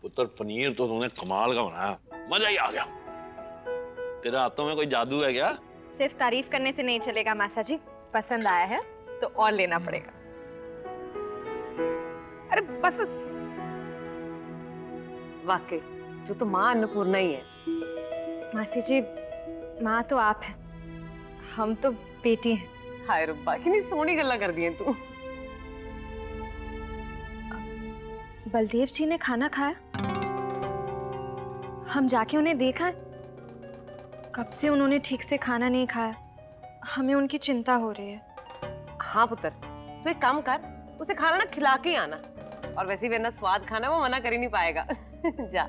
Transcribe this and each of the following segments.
पुत्र पनीर तो तूने कमाल का बनाया, मजा ही आ गया। तेरे हाथों में कोई जादू है क्या? सिर्फ तारीफ करने से नहीं चलेगा मासा जी, पसंद आया है तो और लेना पड़ेगा। अरे बस बस, वाकई तू तो माँ अन्नपूर्णा ही है। मासी जी, माँ तो आप हैं, हम तो बेटी हैं। हाय रब्बा, कितनी सोहनी गल्ला कर दी है तू। बलदेव जी ने खाना खाया? हम जाके उन्हें देखा है? कब से उन्होंने ठीक से खाना नहीं खाया, हमें उनकी चिंता हो रही है। हाँ पुत्र, तू एक काम कर, उसे खाना ना खिला के आना। और वैसे भी ना स्वाद खाना वो मना कर ही नहीं पाएगा। जा।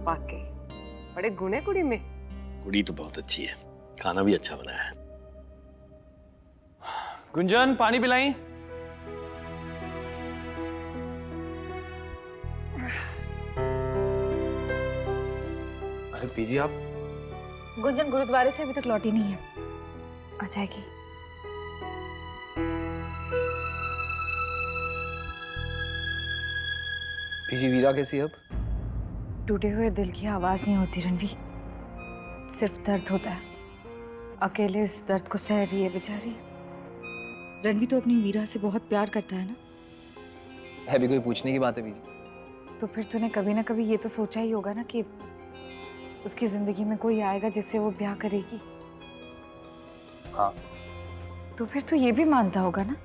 वाकई बड़े गुण है कुड़ी में। कुड़ी तो बहुत अच्छी है, खाना भी अच्छा बनाया है। गुंजन, पानी पिलाई। अरे पीजी आप। गुंजन गुरुद्वारे से अभी तक लौटी नहीं है, आ जाएगी। पीजी, वीरा कैसी है अब? टूटे हुए दिल की आवाज नहीं होती रणवी, सिर्फ दर्द होता है। अकेले इस दर्द को सह रही है बेचारी। रणवी तो अपनी वीरा से बहुत प्यार करता है ना? है भी कोई पूछने की बात है पीजी? तो फिर तूने कभी ना कभी ये तो सोचा ही होगा ना कि उसकी जिंदगी में कोई आएगा जिससे वो ब्याह करेगी। हाँ। तो फिर तू ये भी मानता होगा ना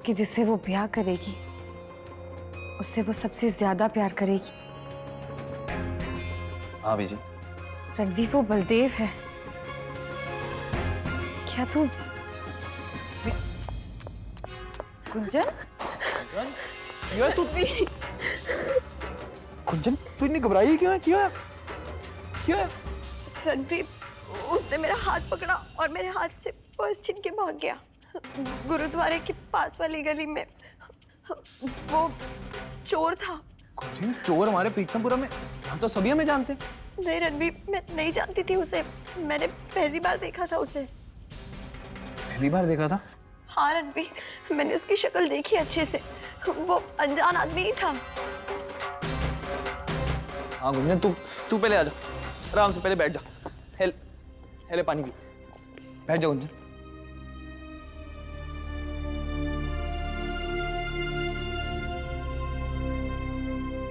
कि जिससे वो ब्याह करेगी उससे वो सबसे ज्यादा प्यार करेगी। हाँ बीजी। रणवी, वो बलदेव है। क्या तू गुंजन? यार तू गुंजन, तू इतनी घबराई क्यों है? क्यों है? क्यों है? रणवीर, उसने मेरा हाथ पकड़ा और मेरे हाथ से पर्स छीन के भाग गया। गुरुद्वारे के पास वाली गली में। वो चोर था। गुंजन, चोर हमारे प्रीतमपुरा में, यहाँ तो सभी हमें जानते हैं। नहीं रणवीर, मैं नहीं जानती थी उसे, मैंने पहली बार देखा था उसे। पहली बार देखा था? हाँ रणवीर, मैंने उसकी शक्ल देखी अच्छे से, वो अनजान आदमी ही था। हाँ गुंजन, तू पहले आ जा, आराम से पहले बैठ जा। हेले पानी पी, बैठ जा गुंजन।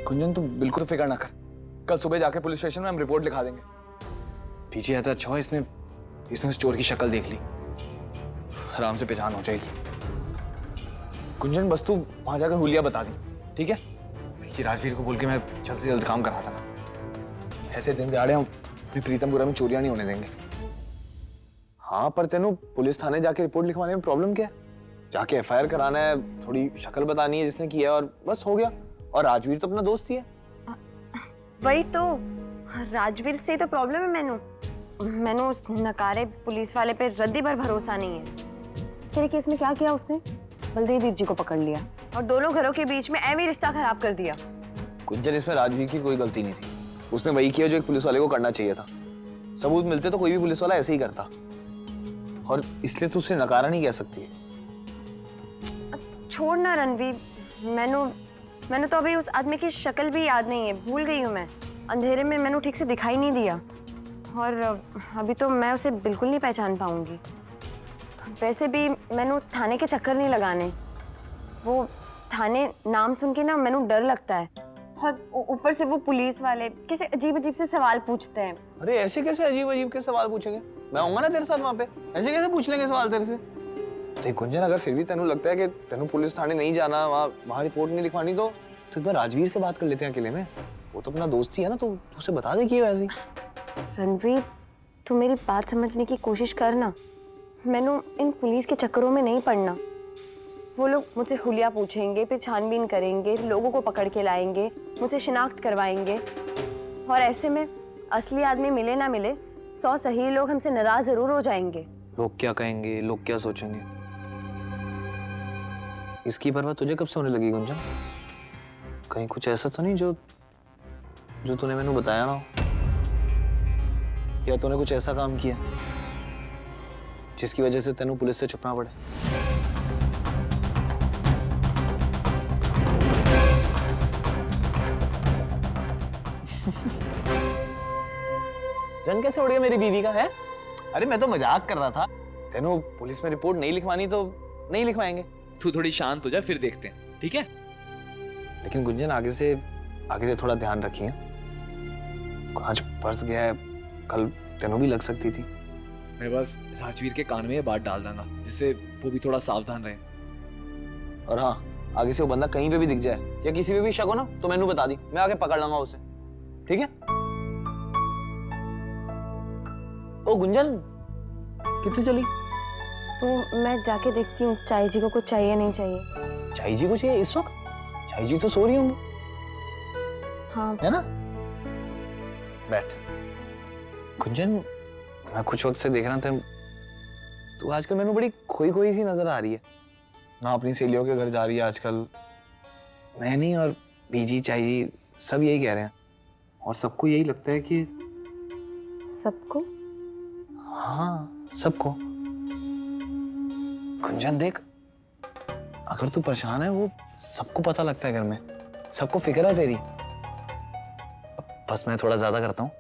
गुंजन तू बिल्कुल फिक्र ना कर, कल सुबह जाके पुलिस स्टेशन में हम रिपोर्ट लिखा देंगे। पीछे आता अच्छा हुआ इसने उस चोर की शक्ल देख ली, आराम से पहचान हो जाएगी। गुंजन बस तू वहां जाकर हुलिया बता दी, ठीक है? पीछे राजवीर को बोल के मैं जल्द से जल्द काम कराता ना। ऐसे दिन दहाड़े हम अपनी प्रीतमपुरा में चोरियां नहीं होने देंगे। हाँ पर तेनू पुलिस थाने जाके रिपोर्ट लिखवाने में प्रॉब्लम क्या है? जाके एफआईआर कराना है, थोड़ी शक्ल बतानी है जिसने किया और बस हो गया। और राजवीर तो अपना दोस्त ही है। वही तो, राजवीर से तो प्रॉब्लम है। मैंने उस नकारे पुलिस वाले पे रद्दी भर भरोसा नहीं है। तेरे केस में क्या किया उसने? बलदेव वीर जी को पकड़ लिया और दोनों घरों के बीच में ऐਵੇਂ रिश्ता खराब कर दिया। गुंजन, इसमें राजवीर की कोई गलती नहीं थी, उसने वही किया जो एक पुलिस वाले को करना चाहिए था। सबूत मिलते तो कोई भी पुलिस वाला ऐसे ही करता, और इसलिए तू उसे नकारा नहीं कह सकती है। छोड़ ना रणवीर, मैंने तो अभी उस आदमी की शक्ल भी याद नहीं है, भूल गई हूँ मैं। अंधेरे में मैंने ठीक से दिखाई नहीं दिया और अभी तो मैं उसे बिल्कुल नहीं पहचान पाऊंगी। वैसे भी मैंने थाने के चक्कर नहीं लगाने, वो थाने नाम सुन के ना मैंने डर लगता है। और ऊपर से वो पुलिस वाले कैसे अजीब अजीब से सवाल पूछते हैं। अरे ऐसे कैसे अजीब अजीब के सवाल पूछेंगे? मैं आऊंगा ना तेरे साथ वहाँ पे, ऐसे कैसे पूछ लेंगे सवाल तेरे से? देख गुंजन, अगर फिर भी तेनू लगता है कि तेनू पुलिस थाने नहीं जाना, वहाँ रिपोर्ट नहीं लिखवानी, तो एक बार राजवीर से बात कर लेते हैं अकेले में। वो तो अपना दोस्त ही है ना, तो उसे बता दे कि ऐसी। रणवीर, तू मेरी बात समझने की कोशिश कर ना। मैंने इन पुलिस के चक्करों में नहीं पड़ना। वो लोग मुझसे हुलिया पूछेंगे, फिर छानबीन करेंगे, लोगों को पकड़ के लाएंगे, मुझसे शिनाख्त करवाएंगे, और ऐसे में असली आदमी मिले ना मिले 100 सही लोग हमसे नाराज जरूर हो जाएंगे। लोग क्या कहेंगे, लोग क्या सोचेंगे, इसकी परवाह तुझे कब से होने लगी गुंजन? कहीं कुछ ऐसा तो नहीं जो तूने मैंने बताया ना हो, या तूने कुछ ऐसा काम किया जिसकी वजह से तेनू पुलिस से छुपना पड़े? रंग कैसे उड़ गया मेरी बीवी का है? अरे मैं तो मजाक कर रहा था। तेनू पुलिस में रिपोर्ट नहीं लिखवानी तो नहीं लिखवाएंगे। तू थोड़ी शांत हो जा, फिर देखते हैं, ठीक है? लेकिन गुंजन आगे से थोड़ा ध्यान रखिए। आज पर्स गया है, कल तेनू भी लग सकती थी। मैं बस राजवीर के कान में ये बात डाल दूंगा, जिससे वो भी थोड़ा सावधान रहे। और हाँ, आगे से वो बंदा कहीं पे भी दिख जाए या किसी पे भी शक हो ना तो मैनू बता दी, मैं आके पकड़ लूंगा उसे, ठीक है? ओ गुंजन, कितने चली? तो मैं जाके देखती हूँ चाई जी को कुछ चाहिए नहीं चाहिए। चाई जी को चाहिए इस वक्त? चाई जी तो सो रही होंगी। हाँ है ना? बैठ। गुंजन, मैं कुछ वक्त से देख रहा था, तू आजकल मैंने बड़ी खोई खोई सी नजर आ रही है ना। अपनी सहेलियों के घर जा रही है आजकल। मैं नहीं और बीजी चाई जी सब यही कह रहे हैं और सबको यही लगता है कि सबको? हाँ सबको। गुंजन देख, अगर तू परेशान है वो सबको पता लगता है घर में, सबको फिक्र है तेरी। बस मैं थोड़ा ज्यादा करता हूँ।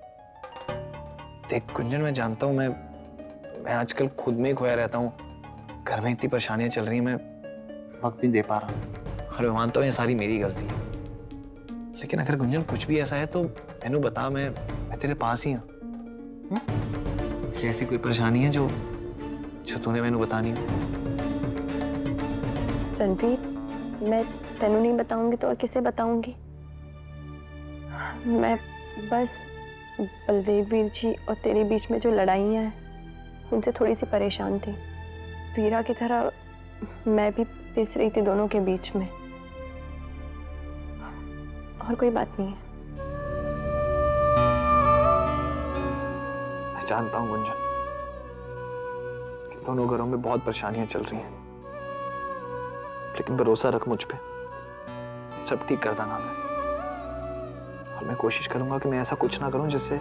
देख गुंजन, मैं जानता हूँ मैं आजकल खुद में ही खोया रहता हूँ। घर में इतनी परेशानियां चल रही हैं, मैं वक्त नहीं दे पा रहा और मैं मानता हूँ ये सारी मेरी गलती है। लेकिन अगर गुंजन कुछ भी ऐसा है तो मैनू बता, मैं तेरे पास ही हूँ। ऐसी कोई परेशानी है जो तूने मैनू बतानी है? रणवीर, मैं तेनू नहीं बताऊंगी तो और किसे बताऊंगी? मैं बस बलदेव वीर जी और तेरे बीच में जो लड़ाइयाँ हैं उनसे थोड़ी सी परेशान थी। वीरा की तरह मैं भी पिस रही थी दोनों के बीच में, और कोई बात नहीं है। मैं जानता हूँ गुंजन कि दोनों घरों में बहुत परेशानियां चल रही हैं, लेकिन भरोसा रख मुझ पे, सब ठीक कर देना मैं। और मैं कोशिश करूंगा कि मैं ऐसा कुछ ना करूं जिससे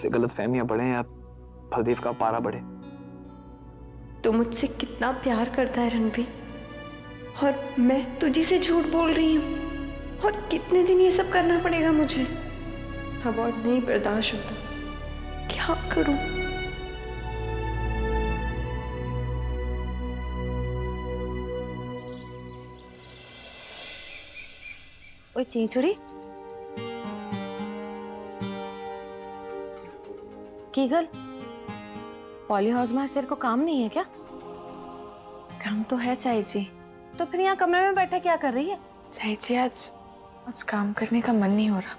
गलतफहमियां बढ़े या बलदेव का पारा बढ़े। तू मुझसे कितना प्यार करता है रणवीर, और मैं तुझी से झूठ बोल रही हूँ, और कितने दिन ये सब करना पड़ेगा मुझे? अब और नहीं बर्दाश्त होता, क्या करूं? ओए चींचुड़ी, कीगल, पॉली हाउस में आज तेरे को काम नहीं है क्या? काम तो है चाई जी। तो फिर यहाँ कमरे में बैठे क्या कर रही है? चाई जी, आज काम करने का मन नहीं हो रहा,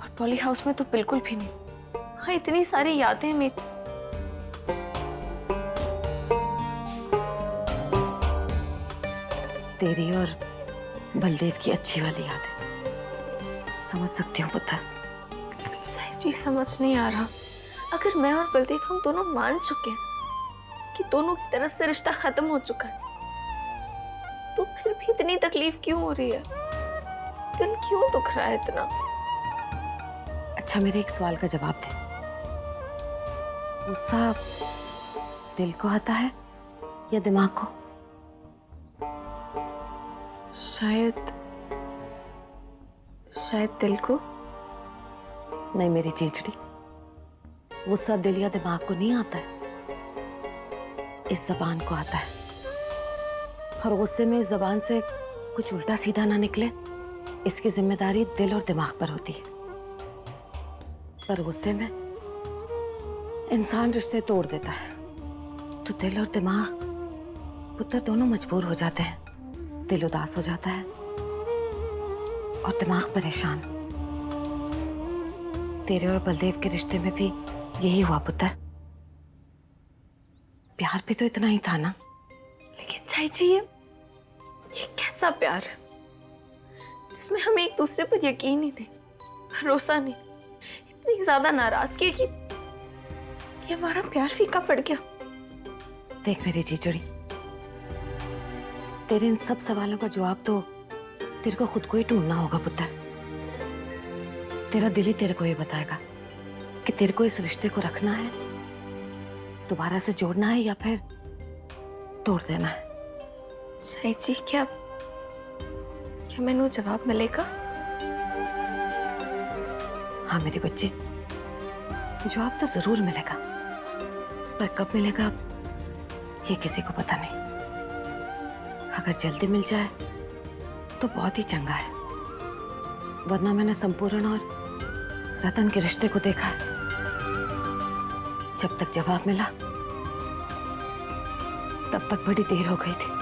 और पॉली हाउस में तो बिल्कुल भी नहीं। हाँ, इतनी सारी यादें मेरी। तेरी और बलदेव की अच्छी वाली याद है, समझ सकती हूँ पुत्र। चाई जी, समझ नहीं आ रहा, अगर मैं और बलदेव हम दोनों मान चुके हैं कि दोनों की तरफ से रिश्ता खत्म हो चुका है, तो फिर भी इतनी तकलीफ क्यों हो रही है? दिल क्यों दुख रहा है इतना? अच्छा, मेरे एक सवाल का जवाब दे। गुस्सा दिल को आता है या दिमाग को? शायद दिल को। नहीं मेरी चीचड़ी, गुस्सा दिल या दिमाग को नहीं आता है, इस जबान को आता है। और गुस्से में इस जबान से कुछ उल्टा सीधा ना निकले, इसकी जिम्मेदारी दिल और दिमाग पर होती है। पर गुस्से में इंसान रिश्ते तोड़ देता है, तो दिल और दिमाग पुत्र दोनों मजबूर हो जाते हैं। दिल उदास हो जाता है और दिमाग परेशान। तेरे और बलदेव के रिश्ते में भी यही हुआ पुत्र। प्यार भी तो इतना ही था ना? लेकिन चाई जी, ये कैसा प्यार है जिसमें हमें एक दूसरे पर यकीन ही नहीं, भरोसा नहीं, इतनी ज्यादा नाराजगी कि हमारा प्यार फीका पड़ गया। देख मेरी चीचड़ी, तेरे इन सब सवालों का जवाब तो तेरे को खुद को ही ढूंढना होगा पुत्र। तेरा दिल ही तेरे को ये बताएगा कि तेरे को इस रिश्ते को रखना है, दोबारा से जोड़ना है या फिर तोड़ देना है। चाई जी, क्या मैनू जवाब मिलेगा? हाँ मेरी बच्ची, जॉब तो जरूर मिलेगा, पर कब मिलेगा ये किसी को पता नहीं। अगर जल्दी मिल जाए तो बहुत ही चंगा है, वरना मैंने संपूर्ण और रतन के रिश्ते को देखा है। जब तक जवाब मिला तब तक बड़ी देर हो गई थी।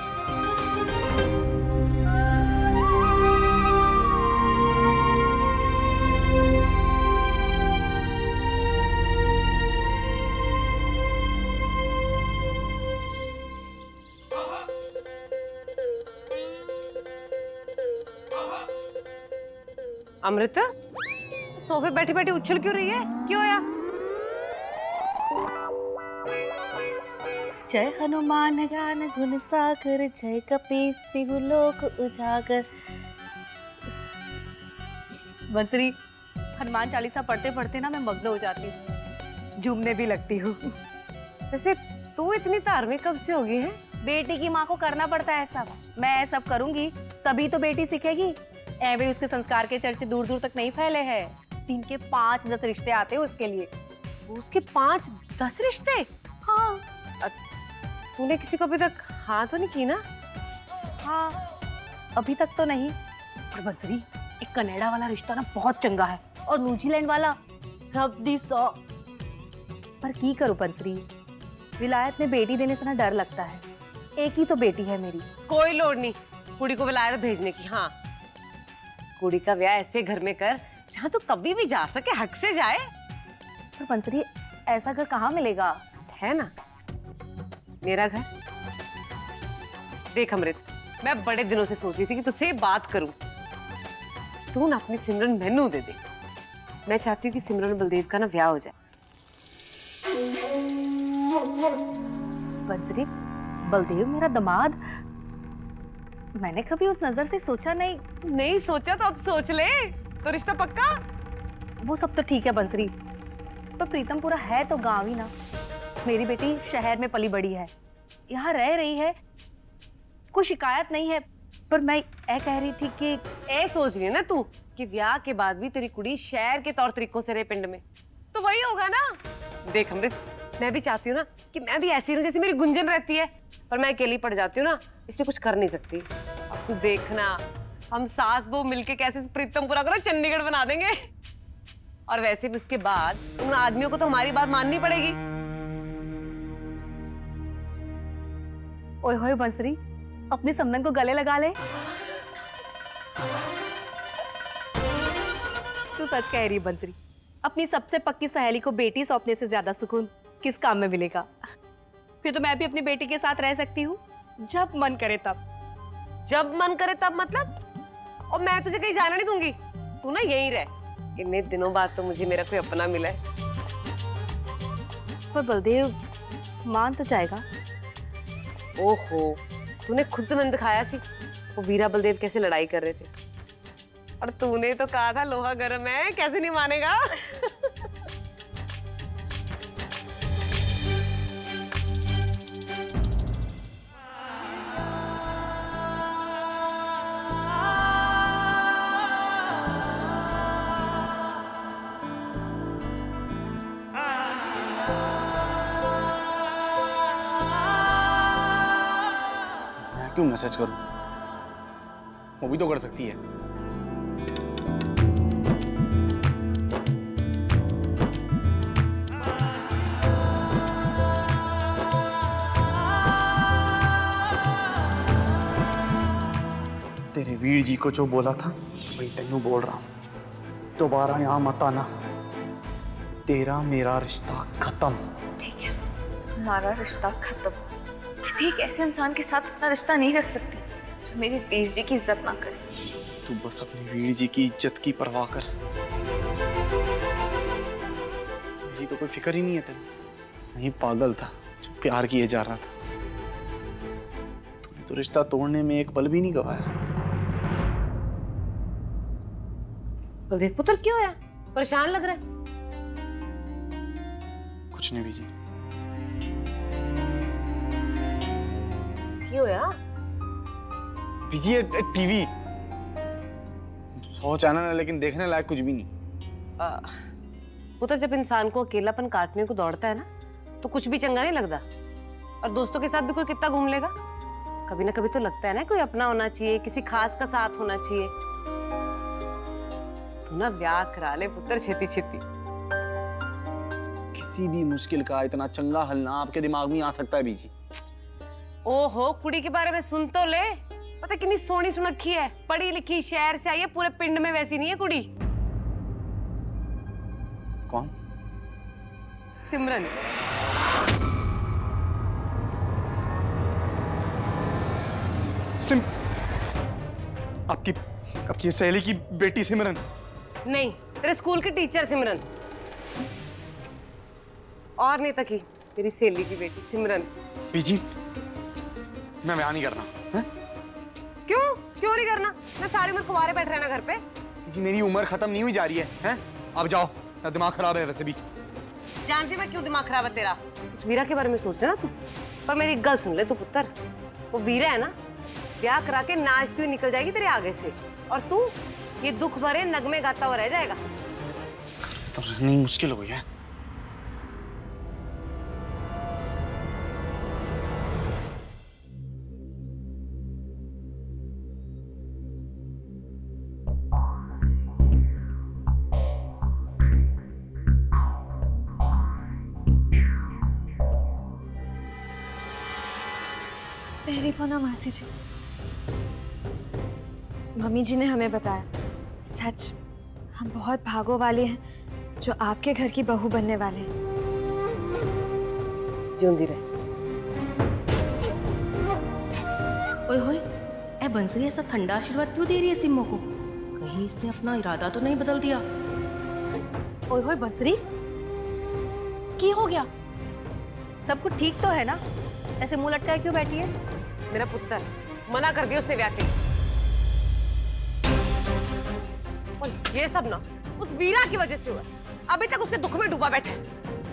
अमृता, सोफे बैठी बैठी उछल क्यों रही है? क्यों या? जय हनुमान ज्ञान गुण सागर, जय कपीस तिहु लोक उजागर। बंसरी, हनुमान चालीसा पढ़ते पढ़ते ना मैं मग्न हो जाती हूँ, झूमने भी लगती हूँ। वैसे तू इतनी धार्मिक कब से होगी है? बेटी की माँ को करना पड़ता है सब, मैं सब करूंगी तभी तो बेटी सीखेगी। ऐवे उसके संस्कार के चर्चे दूर दूर तक नहीं फैले हैं। दिन के 5-10 रिश्ते आते हैं उसके लिए। उसके 5-10 रिश्ते? हाँ तूने किसी को अभी तक हाँ तो नहीं की ना? हाँ, अभी तक तो नहीं। पर बंसरी, एक कनाडा वाला रिश्ता ना बहुत चंगा है, और न्यूजीलैंड वाला रब्दी 100। पर की करूं बंसरी, विलायत में बेटी देने से ना डर लगता है। एक ही तो बेटी है मेरी। कोई लोड़ नहीं कुड़ी को विलायत भेजने की। हाँ, कुड़ी का ब्याह ऐसे घर में कर जहाँ तू कभी भी जा सके, हक से जाए। पर बंसरी, ऐसा घर कहाँ मिलेगा? है ना मेरा घर। देख अमृत, मैं बड़े दिनों से सोच रही थी कि तुझसे ये बात करूं। तू ना अपनी सिमरन मैनू दे दे। मैं चाहती हूँ कि सिमरन बलदेव का ना ब्याह हो जाए। बंसरी, बलदेव मेरा दामाद, मैंने कभी उस नजर से सोचा नहीं। नहीं सोचा तो अब सोच ले, तो रिश्ता पक्का। वो सब तो ठीक है बंसरी, पर प्रीतमपुरा है तो गांव ही ना। मेरी बेटी शहर में पली बड़ी है, यहाँ रह रही है, कोई शिकायत नहीं है। पर मैं ये कह रही थी कि ए सोच रही है ना तू कि ब्याह के बाद भी तेरी कुड़ी शहर के तौर तरीकों से रहे पिंड में, तो वही होगा ना। देख अमृत, मैं भी चाहती हूँ ना कि मैं भी ऐसी रहूं जैसे मेरी गुंजन रहती है, पर मैं अकेली पड़ जाती हूँ ना, इसलिए कुछ कर नहीं सकती। अब तू देखना, हम सास बहू मिलके कैसे प्रीतमपुरा को ना चंडीगढ़ बना देंगे। और वैसे भी उसके बाद उन आदमियों को तो हमारी बात माननी पड़ेगी। ओए होए बंसरी, अपने समनन को गले लगा ले। तू सच कह रही है बंसरी, अपनी सबसे पक्की सहेली को बेटी सौंपने से ज्यादा सुकून किस काम में मिलेगा? फिर तो मैं भी अपनी बेटी के साथ रह सकती हूँ, जब मन करे तब। जब मन करे तब मतलब? और मैं तुझे कहीं जाना नहीं दूंगी, तू ना यहीं रह। इतने दिनों बाद तो मुझे मेरा कोई अपना मिला है। पर बलदेव मान तो जाएगा। ओहो, तूने खुद मन दिखाया सी, वो वीरा बलदेव कैसे लड़ाई कर रहे थे, और तूने तो कहा था लोहा गर्म है, कैसे नहीं मानेगा। क्यों मैसेज करूं? वो भी तो कर सकती है। तेरे वीर जी को जो बोला था वही तेनू बोल रहा हूं, दोबारा यहां मत आना। तेरा मेरा रिश्ता खत्म। ठीक है, हमारा रिश्ता खत्म। मैं भी एक ऐसे इंसान के साथ अपना रिश्ता नहीं रख सकती जो मेरे वीर जी की इज्जत ना करे। तू बस अपने वीर जी की इज्जत की परवाह कर, मेरी तो कोई फिक्र ही नहीं है तेरे। नहीं पागल था जब प्यार किए जा रहा था। तूने तो रिश्ता तोड़ने में एक पल भी नहीं गवाया। बलदेव पुत्र क्यों है? परेशान लग रहा है। कुछ नहीं बीजी। क्यों है? बीजी टीवी 100 चैनल है लेकिन देखने लायक कुछ भी नहीं। वो तो जब इंसान को अकेलापन काटने को दौड़ता है ना, तो कुछ भी चंगा नहीं लगता। और दोस्तों के साथ भी कोई कितना घूम लेगा, कभी ना कभी तो लगता है ना कोई अपना होना चाहिए, किसी खास का साथ होना चाहिए। तू ना ब्याह करा ले पुत्र छेती छेती। किसी भी मुश्किल का इतना चंगा हल ना आपके दिमाग में आ सकता है बीजी। ओहो, कुड़ी के बारे में सुन तो ले। पता कितनी सोनी सुनखी है, पढ़ी लिखी, शहर से आई है, पूरे पिंड में वैसी नहीं है कुड़ी। कौन? सिमरन। आपकी सहेली की बेटी सिमरन? नहीं, तेरे स्कूल की टीचर सिमरन। और नहीं तकी, तेरी सहेली की बेटी सिमरन। बीजी, मैं बयान नहीं करना है? क्यों क्यों नहीं करना? मैं सारी उम्र कुंवारे बैठ रहना घर पे। बीजी, मेरी उम्र खत्म नहीं हुई जा रही है, हैं? अब जाओ, मेरा दिमाग खराब है वैसे भी। जानती मैं क्यों दिमाग खराब है तेरा। उस वीरा के बारे में सोच रहा ना तू, पर मेरी एक गल सुन ले तू पुत्र। वो वीरा है ना, ब्याह करा के नाचती हुई निकल जाएगी तेरे आगे से, और तू ये दुख भरे नगमे गाता हुआ रह जाएगा। तो रहनी मुश्किल हो गई है। मेरी पना मासी जी, मम्मी जी ने हमें बताया, सच हम बहुत भागों वाले हैं जो आपके घर की बहू बनने वाले हैं। जिंदी रहे। ओए होए, ए बंसरी ऐसा ठंडा आशीर्वाद क्यों दे रही है सिम्मो को? कहीं इसने अपना इरादा तो नहीं बदल दिया? ओए होए बंसरी, की हो गया? सब कुछ ठीक तो है ना? ऐसे मुंह लटकाए क्यों बैठी है? मेरा पुत्र मना कर दिया उसने ब्याह के। और ये सब ना उस वीरा की वजह से हुआ। अभी तक उसके दुख में डूबा बैठा है।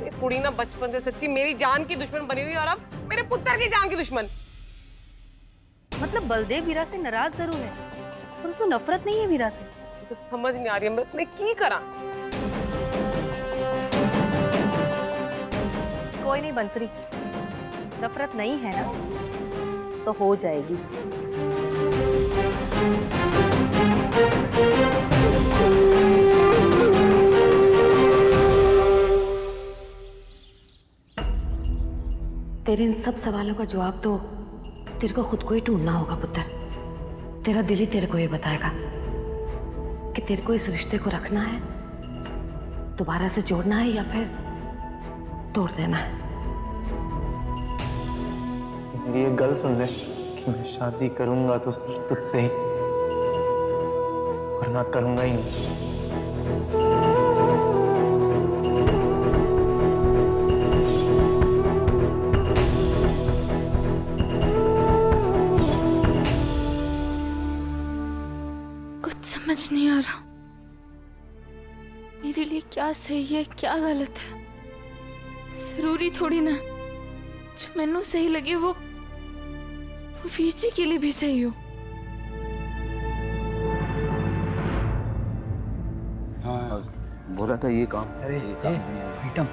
ये कुड़ी ना बचपन से सच्ची मेरी जान की दुश्मन बनी हुई, और अब मेरे पुत्र की जान की दुश्मन। मतलब बलदेव वीरा से नाराज जरूर है, पर उसको नफरत नहीं है वीरा से। तो समझ नहीं आ रही है मैं की करा। कोई नहीं बंसरी, नफरत नहीं है ना तो हो जाएगी। तेरे इन सब सवालों का जवाब तो तेरे को खुद को ही ढूंढना होगा पुत्र। तेरा दिल ही तेरे को ये बताएगा कि तेरे को इस रिश्ते को रखना है, दोबारा से जोड़ना है, या फिर तोड़ देना है। मेरी ये गल सुन ले कि मैं शादी करूंगा तो सिर्फ तुझसे ही, वरना करूंगा ही नहीं। कुछ समझ नहीं आ रहा मेरे लिए क्या सही है क्या गलत है। जरूरी थोड़ी ना जो मैनू सही लगे वो वीर जी के लिए भी सही हो। हाँ, बोला था ये काम। अरे बेटम,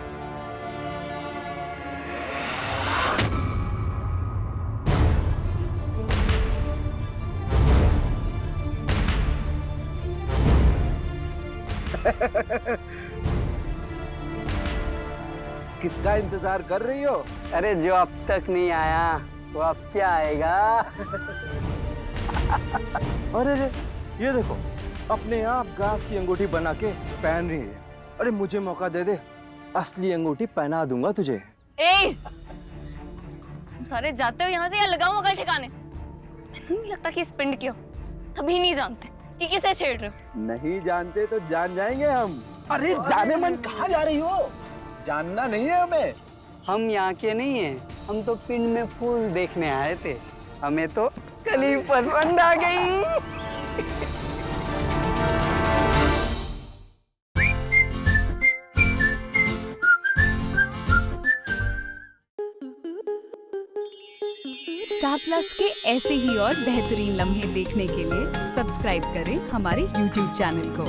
किसका इंतजार कर रही हो? अरे जो अब तक नहीं आया वो अब क्या आएगा? अरे ये देखो, अपने आप घास की अंगूठी बना के पहन रही है। अरे मुझे मौका दे दे, असली अंगूठी पहना दूंगा तुझे। ए, तुम सारे जाते हो यहाँ से या लगाओ अगर ठिकाने? मैंने नहीं लगता कि इस पिंड के हो, तभी नहीं जानते कि किसे छेड़ रहे हो। नहीं जानते तो जान जाएंगे हम। अरे जाने मन कहाँ जा रही हो? जानना नहीं है हमें। हम यहाँ के नहीं हैं, हम तो पिंड में फूल देखने आए थे, हमें तो कली पसंद आ गई। स्टार प्लस के ऐसे ही और बेहतरीन लम्हे देखने के लिए सब्सक्राइब करें हमारे YouTube चैनल को।